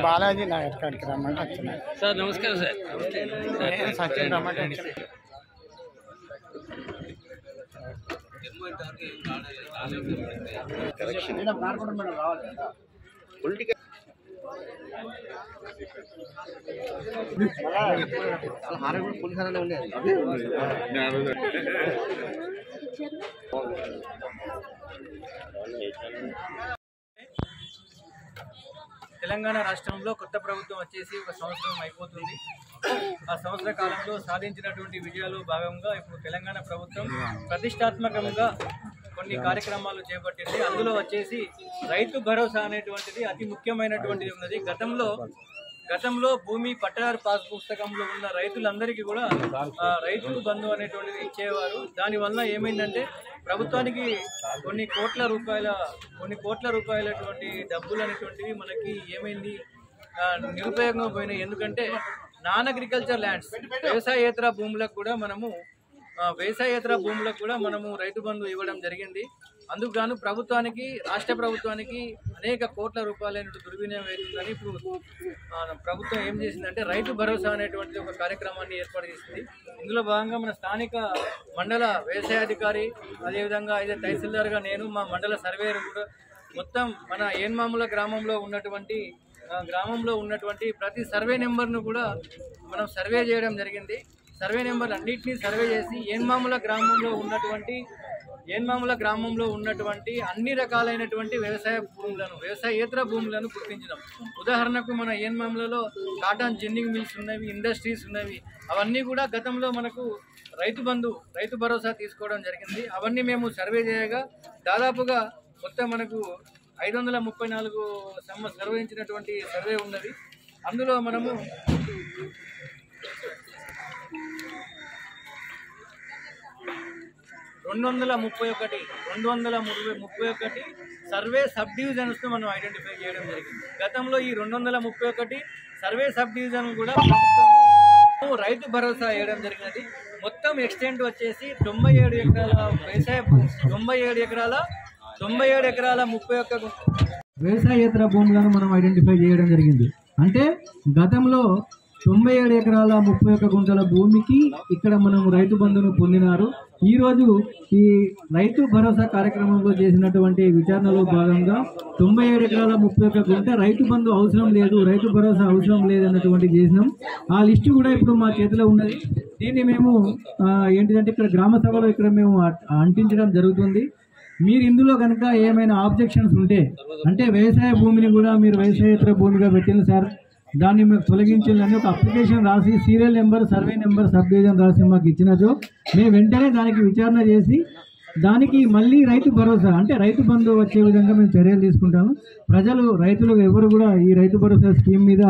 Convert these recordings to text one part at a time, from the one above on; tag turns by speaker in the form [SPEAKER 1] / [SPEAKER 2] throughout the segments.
[SPEAKER 1] బాలాజీ నగర్ కాడికి రమ్మంటే వచ్చినా
[SPEAKER 2] సార్. నమస్కారం సార్.
[SPEAKER 1] సచిన్ రమ్మంటే
[SPEAKER 3] తెలంగాణ రాష్ట్రంలో కొత్త ప్రభుత్వం వచ్చేసి ఒక సంవత్సరం అయిపోతుంది. ఆ సంవత్సర కాలంలో సాధించినటువంటి విజయాలు భాగంగా ఇప్పుడు తెలంగాణ ప్రభుత్వం ప్రతిష్టాత్మకంగా కొన్ని కార్యక్రమాలు చేపట్టింది. అందులో వచ్చేసి రైతు భరోసా అనేటువంటిది అతి ముఖ్యమైనటువంటిది ఉన్నది. గతంలో భూమి పట్టాదారు పాస్ పుస్తకంలో ఉన్న రైతులందరికీ కూడా రైతు బంధు అనేటువంటిది ఇచ్చేవారు. దానివల్ల ఏమైందంటే ప్రభుత్వానికి కొన్ని కోట్ల రూపాయలటువంటి డబ్బులు అనేటువంటివి మనకి ఏమైంది నిరుపయోగంగా పోయినాయి. ఎందుకంటే నాన్ అగ్రికల్చర్ ల్యాండ్స్ వ్యవసాయేతర భూములకు కూడా మనము రైతు బంధు ఇవ్వడం జరిగింది. అందుకు గాను రాష్ట్ర ప్రభుత్వానికి అనేక కోట్ల రూపాయలైన దుర్వినియోగం అవుతుందని ఇప్పుడు ప్రభుత్వం ఏం చేసిందంటే రైతు భరోసా అనేటువంటిది ఒక కార్యక్రమాన్ని ఏర్పాటు చేసింది. ఇందులో భాగంగా మన స్థానిక మండల వ్యవసాయాధికారి, అదేవిధంగా అయితే తహసీల్దార్గా నేను, మా మండల సర్వేయర్ కూడా మొత్తం మన ఏన్మాముల గ్రామంలో ఉన్నటువంటి ప్రతి సర్వే నెంబర్ను కూడా మనం సర్వే చేయడం జరిగింది. సర్వే నెంబర్లు అన్నింటినీ సర్వే చేసి ఏన్మాముల గ్రామంలో ఉన్నటువంటి అన్ని రకాలైనటువంటి వ్యవసాయేతర భూములను గుర్తించడం. ఉదాహరణకు మన ఏన్మాములలో కాటన్ జిన్నింగ్ మిల్స్ ఉన్నవి, ఇండస్ట్రీస్ ఉన్నవి. అవన్నీ కూడా గతంలో మనకు రైతు భరోసా తీసుకోవడం జరిగింది. అవన్నీ మేము సర్వే చేయగా దాదాపుగా మొత్తం మనకు 534 నిర్వహించినటువంటి సర్వే ఉన్నది. అందులో మనము 231 సర్వే సబ్ డివిజన్స్ను మనం ఐడెంటిఫై చేయడం జరిగింది. గతంలో ఈ 231 సర్వే సబ్ డివిజన్ కూడా ప్రభుత్వం రైతు భరోసా వేయడం జరిగినది. మొత్తం ఎక్స్టెంట్ వచ్చేసి 97 ఎకరాల 97 ఎకరాల 31 వ్యవసాయేతర భూములను మనం ఐడెంటిఫై చేయడం జరిగింది. అంటే గతంలో 97 ఎకరాల 31 గుంటల భూమికి ఇక్కడ మనం రైతు బంధును పొందినారు. ఈరోజు ఈ రైతు భరోసా కార్యక్రమంలో చేసినటువంటి విచారణలో భాగంగా 97 ఎకరాల 31 గుంట రైతు బంధు అవసరం లేదు, రైతు భరోసా అవసరం లేదన్నటువంటి చేసినాం. ఆ లిస్టు కూడా ఇప్పుడు మా చేతిలో ఉన్నది. దీన్ని మేము ఏంటిదంటే ఇక్కడ గ్రామ సభలో ఇక్కడ మేము అంటించడం జరుగుతుంది. మీరు ఇందులో కనుక ఏమైనా ఆబ్జెక్షన్స్ ఉంటే, అంటే వ్యవసాయ భూమిని కూడా మీరు వ్యవసాయేతర భూమిగా పెట్టింది సార్, దాన్ని మీకు తొలగించాలని ఒక అప్లికేషన్ రాసి serial number, survey number, sub division రాసి మాకు ఇచ్చినచో మేము వెంటనే దానికి విచారణ చేసి దానికి మళ్ళీ రైతు భరోసా అంటే రైతు బంధు వచ్చే విధంగా మేము చర్యలు తీసుకుంటాము. రైతులు ఎవరు కూడా ఈ రైతు భరోసా స్కీమ్ మీద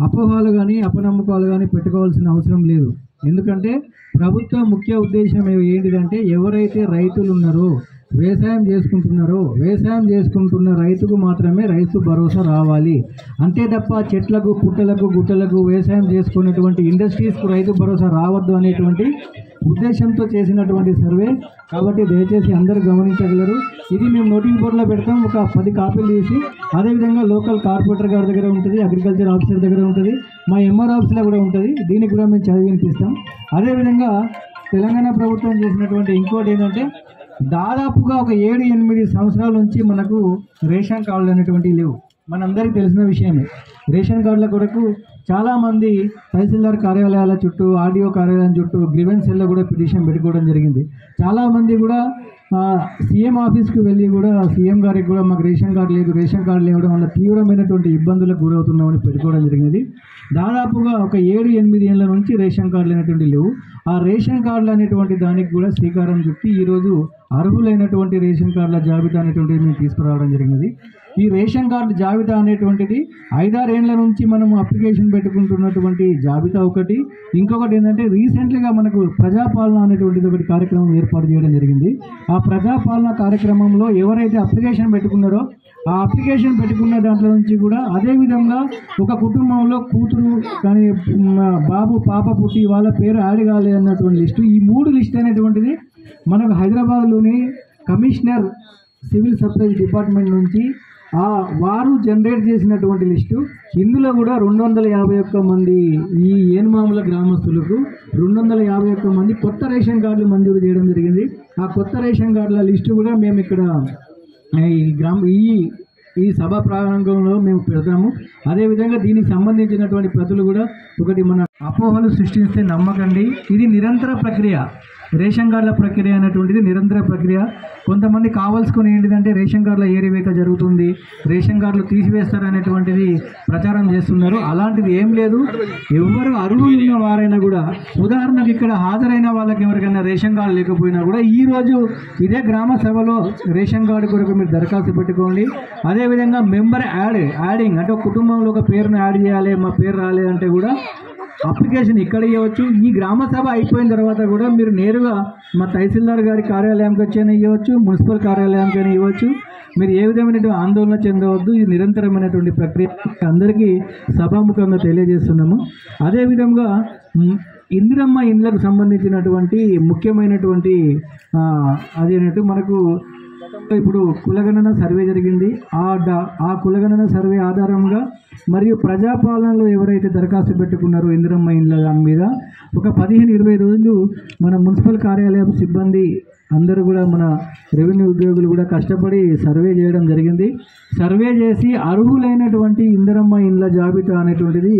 [SPEAKER 3] అపోహలు కానీ అపనమ్మకాలు కానీ పెట్టుకోవాల్సిన అవసరం లేదు. ఎందుకంటే ప్రభుత్వ ముఖ్య ఉద్దేశం ఏంటిదంటే ఎవరైతే రైతులు ఉన్నారో వ్యవసాయం చేసుకుంటున్న రైతుకు మాత్రమే రైతు భరోసా రావాలి. అంతే తప్ప చెట్లకు, పుట్టలకు, గుట్టలకు వ్యవసాయం చేసుకున్నటువంటి ఇండస్ట్రీస్కు రైతు భరోసా రావద్దు అనేటువంటి ఉద్దేశంతో చేసినటువంటి సర్వే. కాబట్టి దయచేసి అందరూ గమనించగలరు. ఇది మేము నోటింగ్ బోర్డులో పెడతాం. ఒక 10 కాపీలు తీసి అదేవిధంగా లోకల్ కార్పొరేటర్ గారి దగ్గర ఉంటుంది, అగ్రికల్చర్ ఆఫీసర్ దగ్గర ఉంటుంది, మా ఎంఆర్ ఆఫీస్లో కూడా ఉంటుంది. దీనికి కూడా మేము చదివి వినిపిస్తాం. అదేవిధంగా తెలంగాణ ప్రభుత్వం చేసినటువంటి ఇంకోటి ఏంటంటే దాదాపుగా ఒక 7-8 సంవత్సరాల నుంచి మనకు రేషన్ కార్డులు అనేటువంటివి లేవు. మనందరికీ తెలిసిన విషయమే. రేషన్ కార్డుల కొరకు చాలామంది తహసీల్దార్ కార్యాలయాల చుట్టూ, ఆర్డీఓ కార్యాలయం చుట్టూ, గ్రీవెన్స్ సెల్లో కూడా పిటిషన్ పెట్టుకోవడం జరిగింది. చాలామంది కూడా సీఎం ఆఫీస్కి వెళ్ళి కూడా సీఎం గారికి కూడా మాకు రేషన్ కార్డు లేదు, రేషన్ కార్డు లేవడం వల్ల తీవ్రమైనటువంటి ఇబ్బందులకు గురవుతున్నామని పెట్టుకోవడం జరిగినది. దాదాపుగా ఒక 7-8 ఏళ్ళ నుంచి రేషన్ కార్డులు అనేటువంటి లేవు. ఆ రేషన్ కార్డులు అనేటువంటి దానికి కూడా శ్రీకారం చుట్టి ఈరోజు అర్హులైనటువంటి రేషన్ కార్డుల జాబితా అనేటువంటిది మేము తీసుకురావడం జరిగినది. ఈ రేషన్ కార్డు జాబితా అనేటువంటిది 5-6 ఏళ్ల నుంచి మనము అప్లికేషన్ పెట్టుకుంటున్నటువంటి జాబితా ఒకటి. ఇంకొకటి ఏంటంటే రీసెంట్లీగా మనకు ప్రజాపాలన అనేటువంటిది ఒకటి కార్యక్రమం ఏర్పాటు చేయడం జరిగింది. ఆ
[SPEAKER 4] ప్రజాపాలన కార్యక్రమంలో ఎవరైతే అప్లికేషన్ పెట్టుకున్నారో ఆ అప్లికేషన్ పెట్టుకున్న దాంట్లో నుంచి కూడా అదేవిధంగా ఒక కుటుంబంలో కూతురు కానీ బాబు పాప పుట్టి వాళ్ళ పేరు యాడ్ కాలేదు అన్నటువంటి లిస్టు, ఈ 3 లిస్ట్ అనేటువంటిది మనకు హైదరాబాద్లోని కమిషనర్ సివిల్ సప్లైస్ డిపార్ట్మెంట్ నుంచి వారు జనరేట్ చేసినటువంటి లిస్టు. ఇందులో కూడా 251 మంది ఈ ఏనుమాముల గ్రామస్తులకు 251 మంది కొత్త రేషన్ కార్డులు మంజూరు చేయడం జరిగింది. ఆ కొత్త రేషన్ కార్డుల లిస్టు కూడా మేము ఇక్కడ ఈ సభా ప్రాంగణంలో మేము పెడతాము. అదేవిధంగా దీనికి సంబంధించినటువంటి ప్రతులు కూడా ఒకటి మన అపోహలు సృష్టిస్తే నమ్మకండి, ఇది నిరంతర ప్రక్రియ. రేషన్ కార్డుల ప్రక్రియ అనేటువంటిది నిరంతర ప్రక్రియ. కొంతమంది కావాల్సుకొని ఏంటిదంటే రేషన్ కార్డుల ఏరివేత జరుగుతుంది, రేషన్ కార్డులు తీసివేస్తారనేటువంటిది ప్రచారం చేస్తున్నారు. అలాంటిది ఏం లేదు. ఎవరు అర్హులు ఉన్న వారైనా కూడా, ఉదాహరణకు ఇక్కడ హాజరైన వాళ్ళకి ఎవరికైనా రేషన్ కార్డు లేకపోయినా కూడా ఈరోజు ఇదే గ్రామ సభలో రేషన్ కార్డు కొరకు మీరు దరఖాస్తు పెట్టుకోండి. అదేవిధంగా మెంబర్ యాడింగ్ అంటే ఒక కుటుంబంలో ఒక పేరును యాడ్ చేయాలి, మా పేరు రాలేదంటే కూడా అప్లికేషన్ ఇక్కడ ఇవ్వచ్చు. ఈ గ్రామ సభ అయిపోయిన తర్వాత కూడా మీరు నేరుగా మా తహసీల్దార్ గారి కార్యాలయానికి వచ్చైనా ఇవ్వచ్చు, మున్సిపల్ కార్యాలయానికైనా ఇవ్వచ్చు. మీరు ఏ విధమైనటువంటి ఆందోళన చెందవద్దు. ఇది నిరంతరమైనటువంటి ప్రక్రియ అందరికీ సభాముఖంగా తెలియజేస్తున్నాము. అదేవిధంగా ఇందిరమ్మ ఇండ్లకు సంబంధించినటువంటి ముఖ్యమైనటువంటి అదేంటంటే మనకు ఇప్పుడు కులగణన సర్వే జరిగింది. ఆ కులగణన సర్వే ఆధారంగా మరియు ప్రజాపాలనలో ఎవరైతే దరఖాస్తు పెట్టుకున్నారో ఇందిరమ్మ ఇండ్ల దాని మీద ఒక 15-20 రోజులు మన మున్సిపల్ కార్యాలయం సిబ్బంది అందరూ కూడా మన రెవెన్యూ ఉద్యోగులు కూడా కష్టపడి సర్వే చేయడం జరిగింది. సర్వే చేసి అర్హులైనటువంటి ఇందిరమ్మ ఇండ్ల జాబితా అనేటువంటిది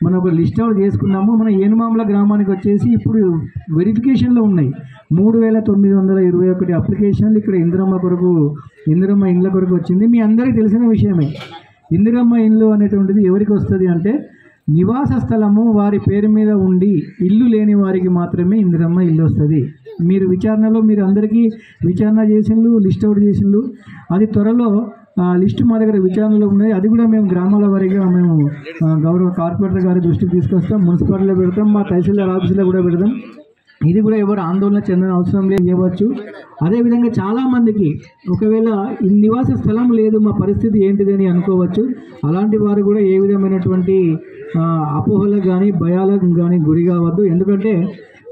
[SPEAKER 4] మనం ఒక లిస్ట్ అవుట్ చేసుకున్నాము. మన ఏనుమాముల గ్రామానికి వచ్చేసి ఇప్పుడు వెరిఫికేషన్లో ఉన్నాయి 3921 అప్లికేషన్లు ఇక్కడ ఇందిరమ్మ ఇండ్ల కొరకు వచ్చింది. మీ అందరికీ తెలిసిన విషయమే. ఇందిరమ్మ ఇండ్లు అనేటువంటిది ఎవరికి వస్తుంది అంటే నివాస స్థలము వారి పేరు మీద ఉండి ఇల్లు లేని వారికి మాత్రమే ఇందిరమ్మ ఇల్లు వస్తుంది. మీరు విచారణలో మీరు అందరికీ విచారణ చేసిండ్రు, లిస్ట్ అవుట్ చేసిండ్రు. అది త్వరలో లిస్టు మా దగ్గర విచారణలో ఉన్నది. అది కూడా మేము గ్రామాల వారీగా మేము గౌరవ కార్పొరేటర్ గారి దృష్టికి తీసుకొస్తాం, మున్సిపాలిటీలో పెడతాం, మా తహసీల్దార్ ఆఫీసులో కూడా పెడతాం. ఇది కూడా ఎవరు ఆందోళన చెందిన అవసరం లేదు చేయవచ్చు. అదేవిధంగా చాలామందికి ఒకవేళ ఈ నివాస స్థలం లేదు, మా పరిస్థితి ఏంటిది అని అనుకోవచ్చు. అలాంటి వారు కూడా ఏ విధమైనటువంటి అపోహలకు కానీ భయాలకు కానీ గురి కావద్దు. ఎందుకంటే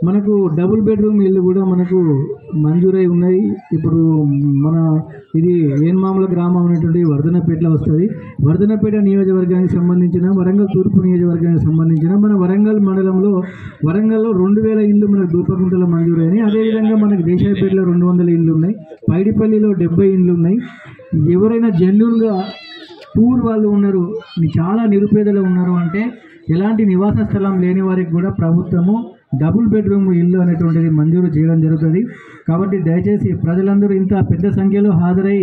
[SPEAKER 4] మనకు డబుల్ బెడ్రూమ్ ఇల్లు కూడా మనకు మంజూరై ఉన్నాయి. ఇప్పుడు మన ఇది ఏనుమాముల గ్రామం అనేటువంటి వర్ధనపేటలో వస్తుంది. వర్ధనపేట నియోజకవర్గానికి సంబంధించిన వరంగల్ తూర్పు నియోజకవర్గానికి సంబంధించిన మన వరంగల్ మండలంలో వరంగల్లో 2000 ఇండ్లు మనకు దూపకుంటలో మంజూరైనాయి. అదేవిధంగా మనకు దేశాయపేటలో 200 ఇండ్లు ఉన్నాయి, పైడిపల్లిలో 70 ఇండ్లు ఉన్నాయి. ఎవరైనా జెన్యూన్గా పూర్ వాళ్ళు ఉన్నారు, చాలా నిరుపేదలు ఉన్నారు అంటే ఎలాంటి నివాస స్థలం లేని వారికి కూడా ప్రభుత్వము డబుల్ బెడ్రూమ్ ఇల్లు అనేటువంటిది మంజూరు చేయడం జరుగుతుంది. కాబట్టి దయచేసి ప్రజలందరూ ఇంత పెద్ద సంఖ్యలో హాజరై